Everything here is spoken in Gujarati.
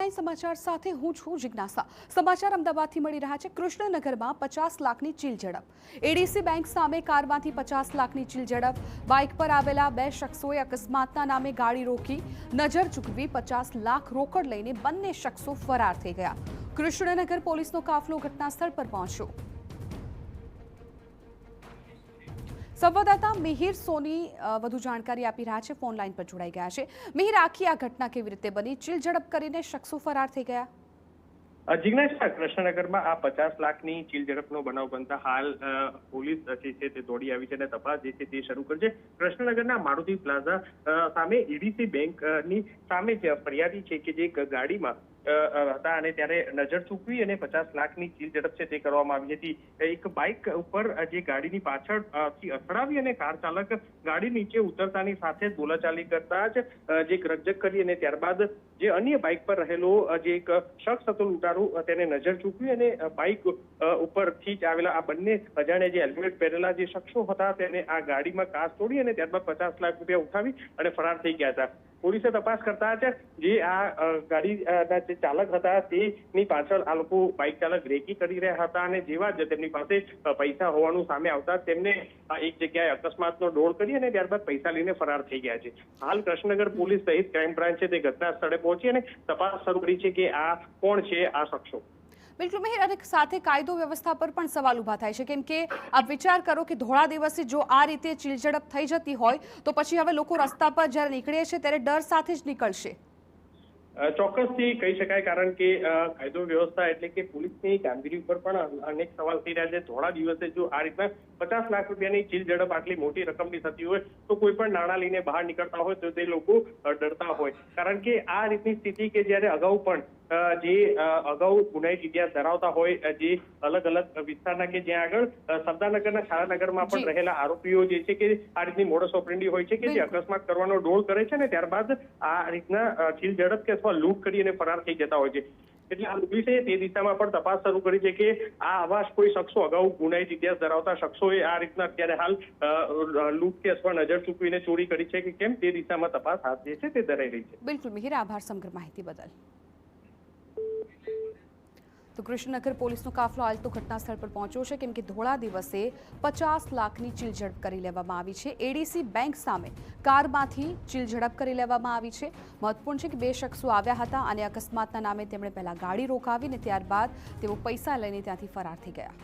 હેડલાઇન સમાચાર સાથે હું છું જિજ્ઞાસા। સમાચાર અમદાવાદથી મળી રહ્યા છે। કૃષ્ણનગરમાં 50 લાખની ચીલઝડપ। એડીસી બેંક સામે કારમાંથી 50 લાખની ચીલઝડપ। બાઇક પર આવેલા બે શખ્સોએ અકસ્માતના નામે ગાડી રોકી નજર ચૂકવી 50 લાખ રોકડ લઈને બંને શખ્સો ફરાર થઈ ગયા। કૃષ્ણનગર પોલીસનો કાફલો ઘટના સ્થળ પર પહોંચ્યો। સંવાદદાતા મિહિર સોની વધુ જાણકારી આપી રહ્યા છે, ફોન લાઈન પર જોડાઈ ગયા છે। મિહિર, આખી આ ઘટના કેવી રીતે બની? ચીલઝડપ કરીને શખ્સો ફરાર થઈ ગયા? જિજ્ઞાસા, કૃષ્ણનગરમાં આ 50 લાખની ચીલઝડપનો બનાવ બનતા હાલ પોલીસ જે છે તે દોડી આવી છે અને તપાસ જે છે તે શરૂ કરી છે। કૃષ્ણનગરના મારુતિ પ્લાઝા સામે એડીસી બેંકની સામે જે ફરિયાદી છે કે જે ગાડીમાં હતા અને ત્યારે નજર ચૂકવી અને 50 લાખની ચીલઝડપ છે તે કરવામાં આવી હતી। એક બાઇક ઉપર જે ગાડીની પાછળથી અથડાવી અને કાર ચાલક ગાડી નીચે ઉતરતાની સાથે જ બોલાચાલી કરતા જ જે રકઝક કરી અને ત્યારબાદ જે અન્ય બાઇક પર રહેલો જે એક શખ્સ હતો લૂંટારૂ તેને નજર ચૂકવી અને બાઇક ઉપરથી જ આવેલા આ બંને અજાણ્યા જે હેલ્મેટ પહેરેલા જે શખ્સો હતા તેને આ ગાડીમાં કાચ તોડી અને ત્યારબાદ 50 લાખ રૂપિયા ઉઠાવી અને ફરાર થઈ ગયા હતા। પોલીસે તપાસ કરતા છે જે આ ગાડીના જે ચાલક હતા તેની પાછળ આ લોકો બાઇક ચાલક રેકી કરી રહ્યા હતા અને જેવા જ તેમની પાસે પૈસા હોવાનું સામે આવતા તેમને એક જગ્યાએ અકસ્માતનો ડોળ કરી અને ત્યારબાદ પૈસા લઈને ફરાર થઈ ગયા છે। હાલ કૃષ્ણનગર પોલીસ સહિત ક્રાઇમ બ્રાન્ચ છે તે ઘટના સ્થળે પહોંચી અને તપાસ શરૂ કરી છે કે આ કોણ છે આ શખ્સો। બિલકુલ મિહિર, અને સાથે કાયદો વ્યવસ્થા પર પણ સવાલ ઊભા થાય છે, કેમ કે આપ વિચાર કરો કે ધોળા દિવસે જો આ રીતે ચીલઝડપ થઈ જતી હોય તો પછી હવે લોકો રસ્તા પર જ્યારે નીકળે છે ત્યારે ડર સાથે જ નીકળશે। ચોક્કસથી કહી શકાય, કારણ કે કાયદો વ્યવસ્થા એટલે કે પોલીસની કામગીરી ઉપર પણ અનેક સવાલ થઈ રહ્યા છે। ધોળા દિવસે જો આ રીતના 50 લાખ રૂપિયાની ચીલઝડપ આટલી મોટી રકમની થતી હોય તો કોઈ પણ નાણાં લઈને બહાર નીકળતા હોય તો તે લોકો ડરતા હોય, કારણ કે આ રીતની સ્થિતિ કે જ્યારે અગાઉ પણ જે અગાઉ ગુનાહિત ઇતિહાસ ધરાવતા હોય જે અલગ અલગ વિસ્તારના કે જ્યાં આગળ સરદારનગરના શાળાનગરમાં પણ રહેલા આરોપીઓ જે છે કે આ રીતની મોડસ ઓપરેન્ડી હોય છે કે જે અકસ્માત કરવાનો ડોળ કરે છે અને ત્યારબાદ આ રીતના ચીલઝડપ કે અથવા લૂંટ કરી અને ફરાર થઈ જતા હોય છે। એટલે આ પોલીસે તે દિશામાં પણ તપાસ શરૂ કરી છે કે આ આવા કોઈ શખ્સો અગાઉ ગુનાહિત ઇતિહાસ ધરાવતા શખ્સોએ આ રીતના અત્યારે હાલ લૂંટ કે અથવા નજર ચૂકવીને ચોરી કરી છે કે કેમ તે દિશામાં તપાસ હાથ જે છે તે ધરાઈ રહી છે। બિલકુલ મિહિર, આભાર સમગ્ર માહિતી બદલ। તો કૃષ્ણનગર પોલીસનો કાફલો હાલ તો ઘટના સ્થળ પર પહોંચ્યો છે, કેમ કે ધોળા દિવસે 50 લાખની ચીલઝડપ કરી લેવામાં આવી છે। એડીસી બેંક સામે કારમાંથી ચીલઝડપ કરી લેવામાં આવી છે। મહત્વપૂર્ણ છે કે બે શખ્સો આવ્યા હતા અને અકસ્માતના નામે તેમણે પહેલા ગાડી રોકાવી અને ત્યારબાદ તેઓ પૈસા લઈને ત્યાંથી ફરાર થઈ ગયા।